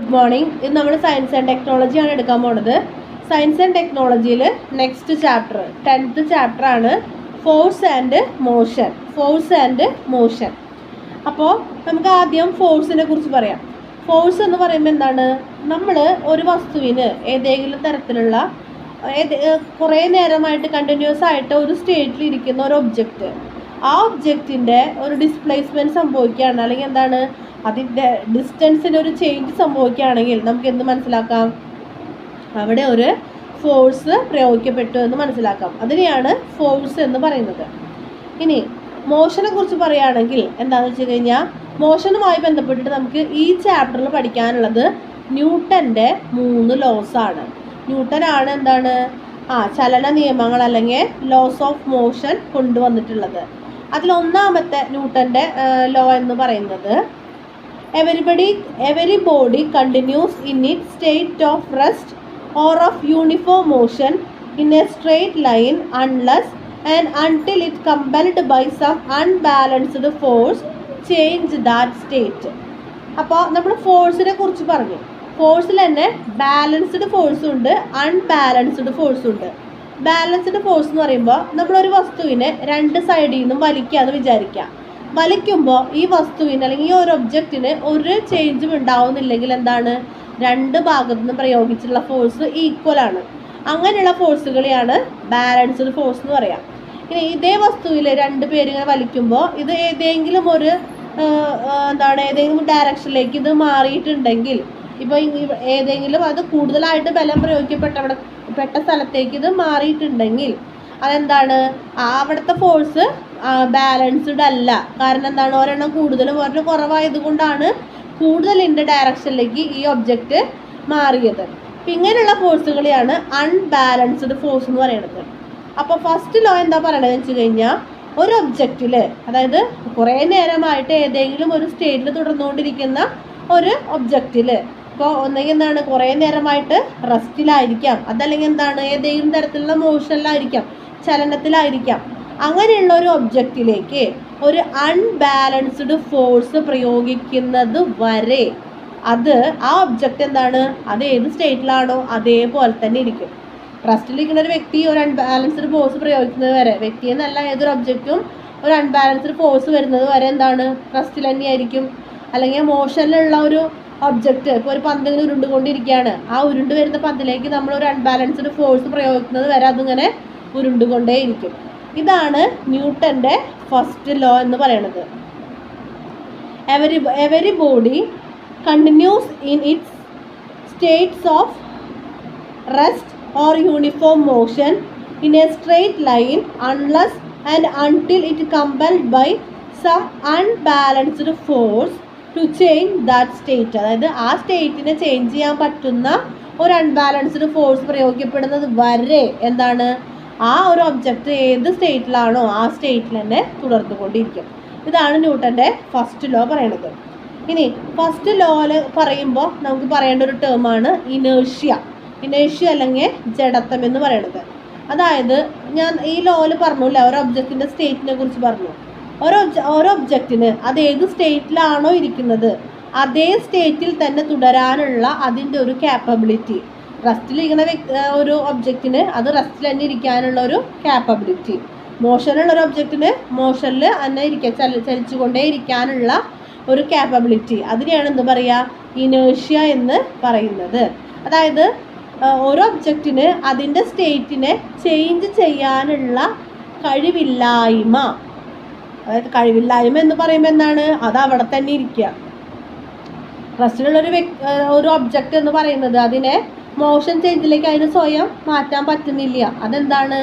Good morning. ഇത് നമ്മൾ science and ടെക്നോളജിയാണ് എടുക്കാൻ പോണത്. സയൻസ് ആൻഡ് ടെക്നോളജിയിൽ നെക്സ്റ്റ് ചാപ്റ്റർ 10th ചാപ്റ്റർ ആണ് ഫോഴ്സ് ആൻഡ് മോഷൻ. അപ്പോൾ നമുക്ക് ആദ്യം ഫോഴ്സിനെ കുറിച്ച് പറയാം. ഫോഴ്സ് എന്ന് പറയുമ്പോൾ എന്താണ്? നമ്മൾ ഒരു വസ്തുവിന് ഏതെങ്കിലും തരത്തിലുള്ള കുറേ നേരമായിട്ട് കണ്ടിന്യൂസ് ആയിട്ട് ഒരു സ്റ്റേറ്റിൽ ഇരിക്കുന്ന ഒരു ഒബ്ജക്റ്റ്, ആ ഒബ്ജക്റ്റിൻ്റെ ഒരു ഡിസ്പ്ലേസ്മെൻറ്റ് സംഭവിക്കുകയാണ്, അല്ലെങ്കിൽ എന്താണ് അതിൻ്റെ ഡിസ്റ്റൻസിന് ഒരു ചേഞ്ച് സംഭവിക്കുകയാണെങ്കിൽ നമുക്ക് എന്ത് മനസ്സിലാക്കാം? അവിടെ ഒരു ഫോഴ്സ് പ്രയോഗിക്കപ്പെട്ടു എന്ന് മനസ്സിലാക്കാം. അതിനെയാണ് ഫോഴ്സ് എന്ന് പറയുന്നത്. ഇനി മോഷനെ കുറിച്ച് പറയുകയാണെങ്കിൽ എന്താണെന്ന് വെച്ച് കഴിഞ്ഞാൽ, മോഷനുമായി ബന്ധപ്പെട്ടിട്ട് നമുക്ക് ഈ ചാപ്റ്ററിൽ പഠിക്കാനുള്ളത് ന്യൂട്ടൻ്റെ 3 ലോസാണ്. ന്യൂട്ടനാണ് എന്താണ് ചലന നിയമങ്ങൾ അല്ലെങ്കിൽ ലോസ് ഓഫ് മോഷൻ കൊണ്ടുവന്നിട്ടുള്ളത്. അതിലൊന്നാമത്തെ ന്യൂട്ടൻ്റെ ലോ എന്ന് പറയുന്നത് every body continues in its state of rest or of uniform motion in a straight line unless and until it compelled by some unbalanced force change that state. അപ്പോൾ നമ്മൾ ഫോഴ്സിനെ കുറിച്ച് പറഞ്ഞു. ഫോഴ്സിൽ തന്നെ balanced ഫോഴ്സും ഉണ്ട്, അൺബാലൻസ്ഡ് ഫോഴ്സും ഉണ്ട്. ബാലൻസ്ഡ് ഫോഴ്സ് എന്ന് പറയുമ്പോൾ നമ്മളൊരു വസ്തുവിനെ 2 സൈഡിൽ നിന്നും വലിക്കാന്ന് വിചാരിക്കാം. വലിക്കുമ്പോൾ ഈ വസ്തുവിന് അല്ലെങ്കിൽ ഈ ഒരു ഒബ്ജക്റ്റിന് ഒരു ചേഞ്ചും ഉണ്ടാവുന്നില്ലെങ്കിൽ എന്താണ്? 2 ഭാഗത്തു നിന്ന് പ്രയോഗിച്ചിട്ടുള്ള ഫോഴ്സ് ഈക്വൽ ആണ്. അങ്ങനെയുള്ള ഫോഴ്സുകളെയാണ് ബാലൻസ്ഡ് ഫോഴ്സ് എന്ന് പറയാം. ഇനി ഇതേ വസ്തുവിൽ 2 പേര് ഇങ്ങനെ വലിക്കുമ്പോൾ ഇത് ഏതെങ്കിലും ഒരു ഏതെങ്കിലും ഡയറക്ഷനിലേക്ക് ഇത് മാറിയിട്ടുണ്ടെങ്കിൽ, ഇപ്പോൾ ഏതെങ്കിലും അത് കൂടുതലായിട്ട് ബലം പ്രയോഗിക്കപ്പെട്ട സ്ഥലത്തേക്ക് ഇത് മാറിയിട്ടുണ്ടെങ്കിൽ അതെന്താണ്? അവിടുത്തെ ഫോഴ്സ് ബാലൻസ്ഡ് അല്ല. കാരണം എന്താണ്? ഒരെണ്ണം കൂടുതലും ഒരെണ്ണം കുറവായത് കൊണ്ടാണ് കൂടുതലിൻ്റെ ഡയറക്ഷനിലേക്ക് ഈ ഒബ്ജക്റ്റ് മാറിയത്. അപ്പം ഇങ്ങനെയുള്ള ഫോഴ്സുകളെയാണ് അൺബാലൻസ്ഡ് ഫോഴ്സ് എന്ന് പറയുന്നത്. അപ്പോൾ ഫസ്റ്റ് ലോ എന്താ പറയണതെന്ന് വെച്ച് കഴിഞ്ഞാൽ, ഒരു ഒബ്ജക്റ്റിൽ, അതായത് കുറേ നേരമായിട്ട് ഏതെങ്കിലും ഒരു സ്റ്റേറ്റിൽ തുടർന്നുകൊണ്ടിരിക്കുന്ന ഒരു ഒബ്ജക്റ്റിൽ, ഇപ്പോൾ ഒന്നെങ്കിൽ എന്താണ് കുറേ നേരമായിട്ട് റെസ്റ്റിലായിരിക്കാം, അതല്ലെങ്കിൽ എന്താണ് ഏതെങ്കിലും തരത്തിലുള്ള മോഷനിലായിരിക്കാം, ചലനത്തിലായിരിക്കാം. അങ്ങനെയുള്ള ഒരു ഒബ്ജക്റ്റിലേക്ക് ഒരു അൺബാലൻസ്ഡ് ഫോഴ്സ് പ്രയോഗിക്കുന്നത് വരെ ആ ഒബ്ജക്റ്റ് എന്താണ്? അത് ഏത് സ്റ്റേറ്റിലാണോ അതേപോലെ തന്നെ ഇരിക്കും. റെസ്റ്റിലിരിക്കുന്ന ഒരു വ്യക്തി ഒരു അൺബാലൻസ്ഡ് ഫോഴ്സ് പ്രയോഗിക്കുന്നത് വരെ, വ്യക്തി എന്നല്ല ഏതൊരു ഒബ്ജക്റ്റും ഒരു അൺബാലൻസ്ഡ് ഫോഴ്സ് വരുന്നത് വരെ എന്താണ്? റെസ്റ്റിൽ തന്നെയായിരിക്കും. അല്ലെങ്കിൽ മോഷനിലുള്ള ഒരു ഒബ്ജക്റ്റ്, ഇപ്പോൾ ഒരു പന്തിങ്ങനെ ഉരുണ്ടുകൊണ്ടിരിക്കുകയാണ്, ആ ഉരുണ്ട് വരുന്ന പന്തിലേക്ക് നമ്മൾ ഒരു അൺബാലൻസ്ഡ് ഫോഴ്സ് പ്രയോഗിക്കുന്നത് വരെ അതിങ്ങനെ ഉരുണ്ടുകൊണ്ടേയിരിക്കും. ഇതാണ് ന്യൂട്ടൻ്റെ ഫസ്റ്റ് ലോ എന്ന് പറയുന്നത്. Every body continuous in its States of rest or uniform motion in a straight line unless and until it compelled by some unbalanced force to change that state. അതായത് ആ സ്റ്റേറ്റിനെ change ചെയ്യാൻ പറ്റുന്ന ഒരു unbalanced force പ്രയോഗിക്കപ്പെടുന്നത് വരെ എന്താണ്? ആ ഒരു object ഏത് സ്റ്റേറ്റിലാണോ ആ സ്റ്റേറ്റിൽ തന്നെ തുടർന്നുകൊണ്ടിരിക്കും. ഇതാണ് ന്യൂട്ടൻ്റെ ഫസ്റ്റ് ലോ പറയണത്. ഇനി ഫസ്റ്റ് ലോയിൽ പറയുമ്പോൾ നമുക്ക് പറയേണ്ട ഒരു ടേമാണ് ഇനേർഷ്യ അല്ലെങ്കിൽ ജഡത്വം എന്ന് പറയുന്നത്. അതായത് ഞാൻ ഈ ലോയിൽ പറഞ്ഞില്ല, ഒരു ഒബ്ജക്റ്റിൻ്റെ സ്റ്റേറ്റിനെ കുറിച്ച് പറഞ്ഞു. ഓരോ ഒബ്ജക്റ്റിന് അത് ഏത് സ്റ്റേറ്റിലാണോ ഇരിക്കുന്നത് അതേ സ്റ്റേറ്റിൽ തന്നെ തുടരാനുള്ള അതിൻ്റെ ഒരു ക്യാപ്പബിലിറ്റി, റെസ്റ്റിലിരിക്കുന്ന ഒരു ഒബ്ജക്റ്റിന് അത് റെസ്റ്റിൽ തന്നെ ഇരിക്കാനുള്ള ഒരു ക്യാപ്പബിലിറ്റി, മോഷനുള്ള ഒരു ഒബ്ജക്റ്റിന് മോഷനിൽ തന്നെ ചലിച്ചുകൊണ്ടേ ഇരിക്കാനുള്ള ഒരു ക്യാപ്പബിലിറ്റി, അതിനെയാണ് എന്ത് പറയുക? ഇനേർഷ്യ എന്ന് പറയുന്നത്. അതായത് ഓരോ ഒബ്ജക്റ്റിന് അതിൻ്റെ സ്റ്റേറ്റിനെ ചേഞ്ച് ചെയ്യാനുള്ള കഴിവില്ലായ്മ. അതായത് കഴിവില്ലായ്മ എന്ന് പറയുമ്പോൾ എന്താണ്? അത് അവിടെ തന്നെ ഇരിക്കുക. റെസ്റ്റിലുള്ളൊരു ഒരു ഒബ്ജക്റ്റ് എന്ന് പറയുന്നത് അതിനെ മോഷൻ ചേഞ്ചിലേക്ക് അതിന് സ്വയം മാറ്റാൻ പറ്റുന്നില്ല. അതെന്താണ്?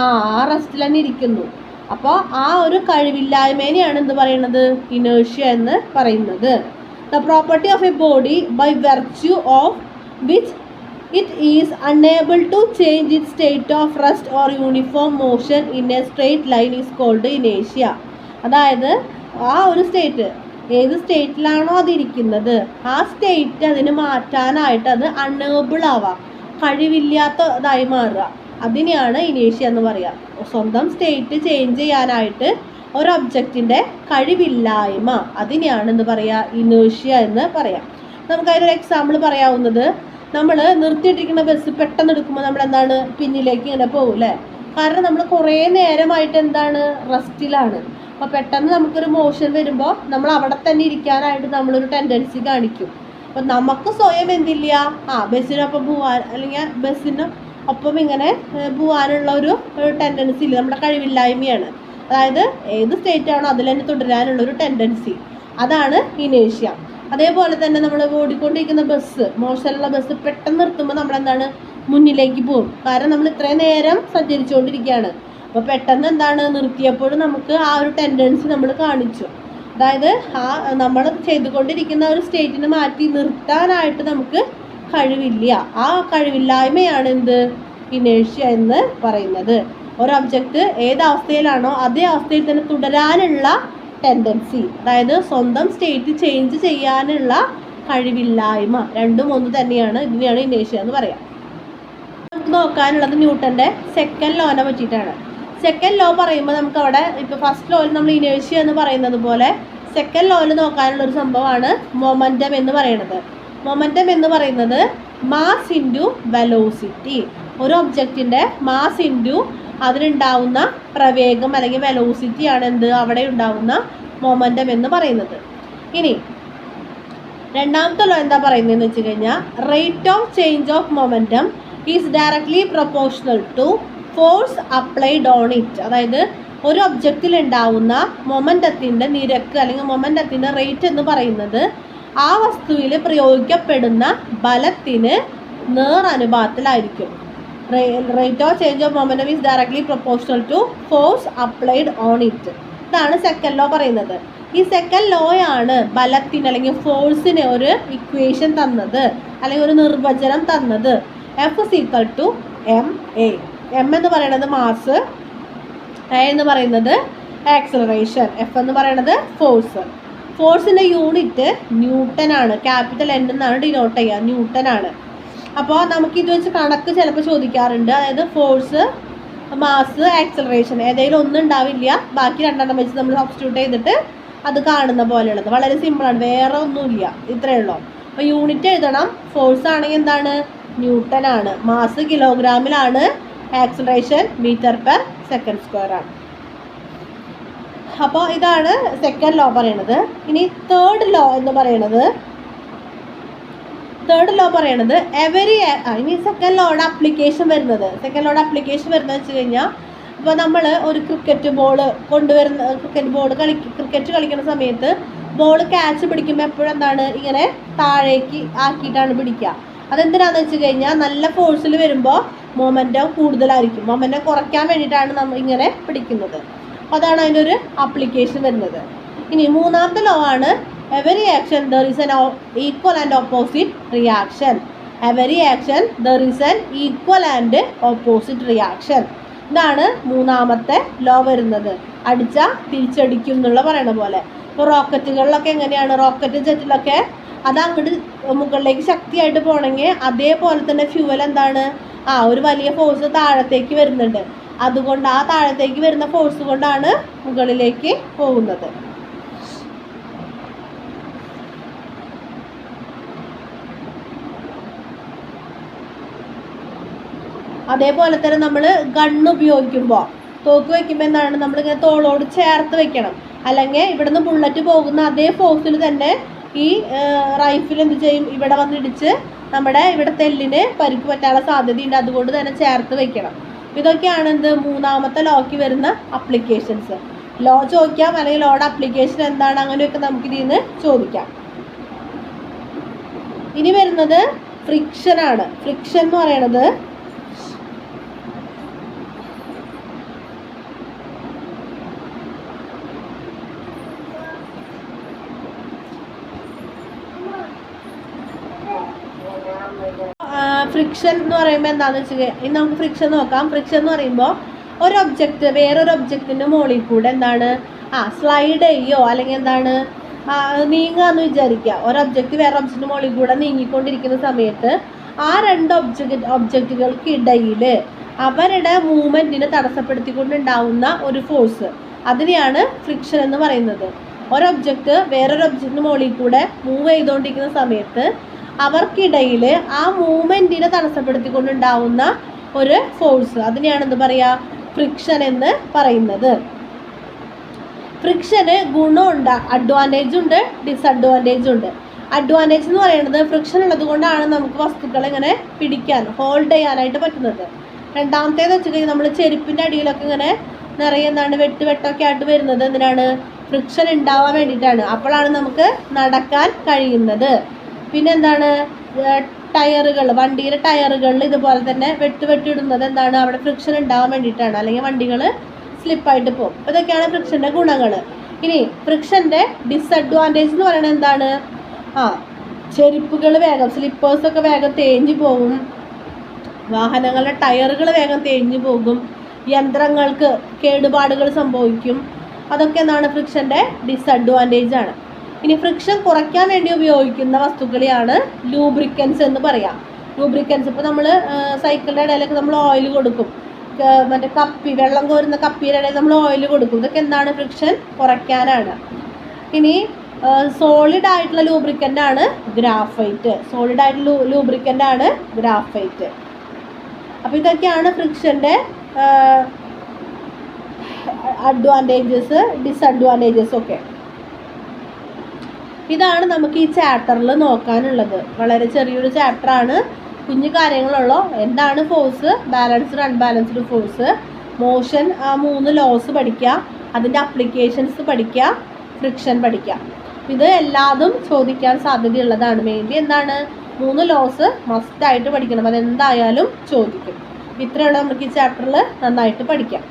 ആ റെസ്റ്റിൽ തന്നെ ഇരിക്കുന്നു. അപ്പോൾ ആ ഒരു കഴിവില്ലായ്മേനെയാണ് എന്ത് പറയുന്നത്? ഇനേർഷ്യ എന്ന് പറയുന്നത്. The property of a body by virtue of which it is unable to change its state of rest or uniform motion in a straight line is called inertia. അതായത് ആ ഒരു സ്റ്റേറ്റ് ഏത് സ്റ്റേറ്റിലാണോ അതിരിക്കുന്നത് ആ സ്റ്റേറ്റ് അതിന് മാറ്റാനായിട്ട് അത് അൺഏബിൾ ആവാം, കഴിവില്ലാത്തതായി മാറുക. അതിനെയാണ് ഇനേഷ്യ എന്ന് പറയുക. സ്വന്തം സ്റ്റേറ്റ് ചേഞ്ച് ചെയ്യാനായിട്ട് ഒരു ഒബ്ജക്റ്റിൻ്റെ കഴിവില്ലായ്മ, അതിനെയാണ് എന്ത് പറയുക? ഇനേർഷ്യ എന്ന് പറയാം. നമുക്ക് അതിനൊരു എക്സാമ്പിൾ പറയാവുന്നത്, നമ്മൾ നിർത്തിയിട്ടിരിക്കുന്ന ബസ് പെട്ടെന്ന് എടുക്കുമ്പോൾ നമ്മൾ എന്താണ് പിന്നിലേക്ക് ഇങ്ങനെ പോകും അല്ലേ? കാരണം നമ്മൾ കുറേ നേരമായിട്ട് എന്താണ് റെസ്റ്റിലാണ്. അപ്പോൾ പെട്ടെന്ന് നമുക്കൊരു മോഷൻ വരുമ്പോൾ നമ്മൾ അവിടെ തന്നെ ഇരിക്കാനായിട്ട് നമ്മളൊരു ടെൻഡൻസി കാണിക്കും. അപ്പം നമുക്ക് സ്വയം എന്തില്ല, ബസ്സിനൊപ്പം പോവാൻ അല്ലെങ്കിൽ ബസ്സിന് ഒപ്പം ഇങ്ങനെ പോകാനുള്ള ഒരു ടെൻഡൻസി ഇല്ല, നമ്മുടെ കഴിവില്ലായ്മയാണ്. അതായത് ഏത് സ്റ്റേറ്റ് ആണോ അതിൽ തന്നെ തുടരാനുള്ളൊരു ടെൻഡൻസി, അതാണ് ഇനേഷ്യ. അതേപോലെ തന്നെ നമ്മൾ ഓടിക്കൊണ്ടിരിക്കുന്ന ബസ്, മോശമുള്ള ബസ് പെട്ടെന്ന് നിർത്തുമ്പോൾ നമ്മളെന്താണ് മുന്നിലേക്ക് പോകും. കാരണം നമ്മൾ ഇത്രയും നേരം സഞ്ചരിച്ചുകൊണ്ടിരിക്കുകയാണ്. അപ്പോൾ പെട്ടെന്ന് എന്താണ് നിർത്തിയപ്പോഴും നമുക്ക് ആ ഒരു ടെൻഡൻസി നമ്മൾ കാണിച്ചു. അതായത് നമ്മൾ ചെയ്തുകൊണ്ടിരിക്കുന്ന ഒരു സ്റ്റേറ്റിനെ മാറ്റി നിർത്താനായിട്ട് നമുക്ക് കഴിവില്ല. ആ കഴിവില്ലായ്മയാണ് എന്ത് ഇനേഷ്യ എന്ന് പറയുന്നത്. ഒരു ഒബ്ജക്റ്റ് ഏതവസ്ഥയിലാണോ അതേ അവസ്ഥയിൽ തന്നെ തുടരാനുള്ള ടെൻഡൻസി, അതായത് സ്വന്തം സ്റ്റേറ്റ് ചേഞ്ച് ചെയ്യാനുള്ള കഴിവില്ലായ്മ, രണ്ടും ഒന്ന് തന്നെയാണ്. ഇതിനെയാണ് ഇനേഷ്യ എന്ന് പറയാം. നമുക്ക് നോക്കാനുള്ളത് ന്യൂട്ടൻ്റെ സെക്കൻഡ് ലോനെ പറ്റിയിട്ടാണ്. സെക്കൻഡ് ലോ പറയുമ്പോൾ നമുക്ക് അവിടെ ഇപ്പോൾ ഫസ്റ്റ് ലോയിൽ നമ്മൾ ഇനേഷ്യ എന്ന് പറയുന്നത് പോലെ സെക്കൻഡ് ലോയിൽ നോക്കാനുള്ളൊരു സംഭവമാണ് മൊമെൻറ്റം എന്ന് പറയുന്നത്. മൊമെൻറ്റം എന്ന് പറയുന്നത് മാസ് ഇൻറ്റു വെലോസിറ്റി. ഒരു ഒബ്ജക്റ്റിൻ്റെ മാസ് ഇൻറ്റു അതിനുണ്ടാവുന്ന പ്രവേഗം അല്ലെങ്കിൽ വെലോസിറ്റി ആണ് എന്ത് അവിടെ ഉണ്ടാവുന്ന മൊമെൻറ്റം എന്ന് പറയുന്നത്. ഇനി രണ്ടാമത്തെ ലോ എന്താ പറയുന്നതെന്ന് വെച്ച് കഴിഞ്ഞാൽ rate of change of momentum is directly proportional to force applied on it. അതായത് ഒരു ഒബ്ജക്റ്റിൽ ഉണ്ടാവുന്ന മൊമെൻറ്റത്തിൻ്റെ നിരക്ക് അല്ലെങ്കിൽ മൊമെൻറ്റത്തിൻ്റെ റേറ്റ് എന്ന് പറയുന്നത് ആ വസ്തുവിൽ പ്രയോഗിക്കപ്പെടുന്ന ബലത്തിന് നേരനുപാതത്തിലായിരിക്കും. Rate of change of momentum is directly proportional to force applied on it. ഇതാണ് സെക്കൻഡ് ലോ പറയുന്നത്. ഈ സെക്കൻഡ് ലോയാണ് ബലത്തിന് അല്ലെങ്കിൽ ഫോഴ്സിന് ഒരു ഇക്വേഷൻ തന്നത് അല്ലെങ്കിൽ ഒരു നിർവചനം തന്നത്. F is equal to ma. m എന്ന് പറയുന്നത് മാസ്, a എന്ന് പറയുന്നത് ആക്സലറേഷൻ, f എന്ന് പറയുന്നത് ഫോഴ്സ്. ഫോഴ്സിൻ്റെ യൂണിറ്റ് ന്യൂട്ടൺ ആണ്. ക്യാപിറ്റൽ N എന്നാണ് ഡിനോട്ട് ചെയ്യുക, ന്യൂട്ടൺ ആണ്. അപ്പോൾ നമുക്കിത് വെച്ച് കണക്ക് ചിലപ്പോൾ ചോദിക്കാറുണ്ട്. അതായത് ഫോഴ്സ്, മാസ്, ആക്സലറേഷൻ ഏതെങ്കിലും ഒന്നും ഉണ്ടാവില്ല, ബാക്കി രണ്ടെണ്ണം വെച്ച് നമ്മൾ സബ്സ്റ്റിറ്റ്യൂട്ട് ചെയ്തിട്ട് അത് കാണുന്ന പോലെയുള്ളത്. വളരെ സിമ്പിളാണ്, വേറെ ഒന്നുമില്ല, ഇത്രയേ ഉള്ളൂ. അപ്പോൾ യൂണിറ്റ് എഴുതണം. ഫോഴ്സ് ആണെങ്കിൽ എന്താണ് ന്യൂട്ടൺ ആണ്, മാസ് കിലോഗ്രാമിലാണ്, acceleration metre per second square ആണ്. അപ്പോൾ ഇതാണ് സെക്കൻഡ് ലോ പറയുന്നത്. ഇനി തേർഡ് ലോ എന്ന് പറയുന്നത് ഇനി സെക്കൻഡ് ലോയുടെ അപ്ലിക്കേഷൻ വരുന്നത് വെച്ച് കഴിഞ്ഞാൽ ഇപ്പോൾ നമ്മൾ ഒരു ക്രിക്കറ്റ് കളിക്കുന്ന സമയത്ത് ബോൾ ക്യാച്ച് പിടിക്കുമ്പോൾ എപ്പോഴും എന്താണ് ഇങ്ങനെ താഴേക്ക് ആക്കിയിട്ടാണ് പിടിക്കുക. അതെന്തിനാണെന്ന് വെച്ച് കഴിഞ്ഞാൽ നല്ല ഫോഴ്സിൽ വരുമ്പോൾ മൊമെൻറ്റം കൂടുതലായിരിക്കും. മൊമെൻറ്റം കുറയ്ക്കാൻ വേണ്ടിയിട്ടാണ് നമ്മൾ ഇങ്ങനെ പിടിക്കുന്നത്. അപ്പോൾ അതാണ് അതിൻ്റെ ഒരു ആപ്ലിക്കേഷൻ വരുന്നത്. ഇനി മൂന്നാമത്തെ ലോ ആണ് every action there is an equal and opposite reaction. Every action there is an equal and opposite reaction. ഇതാണ് മൂന്നാമത്തെ ലോ വരുന്നത്. അടിച്ചാൽ തിരിച്ചടിക്കും എന്നുള്ള പറയണ പോലെ. ഇപ്പോൾ റോക്കറ്റുകളിലൊക്കെ എങ്ങനെയാണ്, റോക്കറ്റ് ജെറ്റിലൊക്കെ അത് അങ്ങോട്ട് മുകളിലേക്ക് ശക്തിയായിട്ട് പോകണമെങ്കിൽ അതേപോലെ തന്നെ ഫ്യൂവൽ എന്താണ് ഒരു വലിയ ഫോഴ്സ് താഴത്തേക്ക് വരുന്നുണ്ട്. അതുകൊണ്ട് ആ താഴത്തേക്ക് വരുന്ന ഫോഴ്സ് കൊണ്ടാണ് മുകളിലേക്ക് പോകുന്നത്. അതേപോലെ തന്നെ നമ്മൾ ഗണ്ണ് ഉപയോഗിക്കുമ്പോൾ, തോക്ക് വയ്ക്കുമ്പോൾ എന്താണ് നമ്മളിങ്ങനെ തോളോട് ചേർത്ത് വെക്കണം. അല്ലെങ്കിൽ ഇവിടുന്ന് ബുള്ളറ്റ് പോകുന്ന അതേ ഫോഴ്സിൽ തന്നെ ഈ റൈഫിൽ എന്ത് ചെയ്യും, ഇവിടെ വന്നിടിച്ച് നമ്മുടെ ഇവിടെ തെല്ലിന് പരിക്ക് പറ്റാനുള്ള സാധ്യതയുണ്ട്. അതുകൊണ്ട് തന്നെ ചേർത്ത് വെക്കണം. ഇതൊക്കെയാണ് മൂന്നാമത്തെ ലോയ്ക്ക് വരുന്ന അപ്ലിക്കേഷൻസ്. ലോ ചോദിക്കാം, അല്ലെങ്കിൽ ലോയുടെ അപ്ലിക്കേഷൻ എന്താണ്, അങ്ങനെയൊക്കെ നമുക്കിതിൽ നിന്ന് ചോദിക്കാം. ഇനി വരുന്നത് ഫ്രിക്ഷനാണ്. ഫ്രിക്ഷൻ എന്ന് പറയണത് ഫ്രിക്ഷൻ എന്ന് പറയുമ്പോൾ എന്താണെന്ന് വെച്ച് കഴിഞ്ഞാൽ ഇനി നമുക്ക് ഫ്രിക്ഷൻ നോക്കാം. ഫ്രിക്ഷൻ എന്ന് പറയുമ്പോൾ ഒരു ഒബ്ജക്റ്റ് വേറൊരു ഒബ്ജക്റ്റിൻ്റെ മുകളിൽ കൂടെ എന്താണ് സ്ലൈഡ് ചെയ്യോ അല്ലെങ്കിൽ എന്താണ് നീങ്ങുക എന്ന് വിചാരിക്കുക. ഒരു ഒബ്ജക്റ്റ് വേറെ ഒബ്ജക്റ്റിൻ്റെ മുകളിൽ കൂടെ നീങ്ങിക്കൊണ്ടിരിക്കുന്ന സമയത്ത് ആ രണ്ട് ഒബ്ജക്റ്റുകൾക്കിടയിൽ അവരുടെ മൂവ്മെൻറ്റിനെ തടസ്സപ്പെടുത്തിക്കൊണ്ടുണ്ടാവുന്ന ഒരു ഫോഴ്സ്, അതിനെയാണ് ഫ്രിക്ഷൻ എന്ന് പറയുന്നത്. ഒരു ഒബ്ജക്റ്റ് വേറൊരു ഒബ്ജക്റ്റിന് മുകളിൽ കൂടെ മൂവ് ചെയ്തുകൊണ്ടിരിക്കുന്ന സമയത്ത് അവർക്കിടയിൽ ആ മൂവ്മെൻറ്റിനെ തടസ്സപ്പെടുത്തിക്കൊണ്ടുണ്ടാവുന്ന ഒരു ഫോഴ്സ്, അതിനെയാണ് എന്ത് പറയുക, ഫ്രിക്ഷൻ എന്ന് പറയുന്നത്. ഫ്രിക്ഷന് ഗുണമുണ്ട്, അഡ്വാൻറ്റേജ് ഉണ്ട്, ഡിസഡ്വാൻറ്റേജ് ഉണ്ട്. അഡ്വാൻറ്റേജ് എന്ന് പറയുന്നത് ഫ്രിക്ഷൻ ഉള്ളത് കൊണ്ടാണ് നമുക്ക് വസ്തുക്കളെ ഇങ്ങനെ പിടിക്കാൻ, ഹോൾഡ് ചെയ്യാനായിട്ട് പറ്റുന്നത്. രണ്ടാമത്തേന്ന് വെച്ച് കഴിഞ്ഞാൽ നമ്മൾ ചെരുപ്പിൻ്റെ അടിയിലൊക്കെ ഇങ്ങനെ നിറയെ എന്താണ് വെട്ടൊക്കെ ആയിട്ട് വരുന്നത് എന്തിനാണ്, ഫ്രിക്ഷൻ ഉണ്ടാവാൻ വേണ്ടിയിട്ടാണ്. അപ്പോഴാണ് നമുക്ക് നടക്കാൻ കഴിയുന്നത്. പിന്നെ എന്താണ്, ടയറുകൾ, വണ്ടിയുടെ ടയറുകളിൽ ഇതുപോലെ തന്നെ വെട്ടിയിടുന്നത് എന്താണ്, അവിടെ ഫ്രിക്ഷൻ ഉണ്ടാവാൻ വേണ്ടിയിട്ടാണ്, അല്ലെങ്കിൽ വണ്ടികൾ സ്ലിപ്പായിട്ട് പോകും. ഇതൊക്കെയാണ് ഫ്രിക്ഷൻ്റെ ഗുണങ്ങൾ. ഇനി ഫ്രിക്ഷൻ്റെ ഡിസഡ്വാൻറ്റേജ് എന്ന് പറയുന്നത് എന്താണ്, ചെരുപ്പുകൾ വേഗം, സ്ലിപ്പേഴ്സൊക്കെ വേഗം തേഞ്ഞു പോകും, വാഹനങ്ങളുടെ ടയറുകൾ വേഗം തേഞ്ഞു പോകും, യന്ത്രങ്ങൾക്ക് കേടുപാടുകൾ സംഭവിക്കും. അതൊക്കെ എന്താണ്, ഫ്രിക്ഷൻ്റെ ഡിസഡ്വാൻറ്റേജ് ആണ്. ഇനി ഫ്രിക്ഷൻ കുറയ്ക്കാൻ വേണ്ടി ഉപയോഗിക്കുന്ന വസ്തുക്കളെയാണ് ലൂബ്രിക്കൻസ് എന്ന് പറയാം. ലൂബ്രിക്കൻസ് ഇപ്പോൾ നമ്മൾ സൈക്കിളിൻ്റെ ഇടയിലൊക്കെ നമ്മൾ ഓയിൽ കൊടുക്കും, മറ്റേ കപ്പി, വെള്ളം കോരുന്ന കപ്പിയുടെ ഇടയിൽ നമ്മൾ ഓയിൽ കൊടുക്കും. ഇതൊക്കെ എന്താണ്, ഫ്രിക്ഷൻ കുറയ്ക്കാനാണ്. ഇനി സോളിഡ് ആയിട്ടുള്ള ലൂബ്രിക്കൻ്റ് ആണ് ഗ്രാഫൈറ്റ്. സോളിഡ് ആയിട്ടുള്ള ലൂബ്രിക്കൻ്റ് ആണ് ഗ്രാഫൈറ്റ്. അപ്പോൾ ഇതൊക്കെയാണ് ഫ്രിക്ഷൻ്റെ അഡ്വാൻറ്റേജസ്, ഡിസഡ്വാൻറ്റേജസ് ഒക്കെ. ഇതാണ് നമുക്ക് ഈ ചാപ്റ്ററിൽ നോക്കാനുള്ളത്. വളരെ ചെറിയൊരു ചാപ്റ്ററാണ്, കുഞ്ഞു കാര്യങ്ങളുള്ളൂ. എന്താണ് force, balanced unbalanced force, motion, ആ 3 ലോസ് പഠിക്കുക, അതിൻ്റെ അപ്ലിക്കേഷൻസ് പഠിക്കുക, ഫ്രിക്ഷൻ പഠിക്കുക. ഇത് എല്ലാതും ചോദിക്കാൻ സാധ്യതയുള്ളതാണ്. മെയിൻലി എന്താണ്, 3 ലോസ് മസ്റ്റായിട്ട് പഠിക്കണം, അതെന്തായാലും ചോദിക്കും. ഇത്രയുള്ള നമുക്ക് ഈ ചാപ്റ്ററിൽ നന്നായിട്ട് പഠിക്കാം.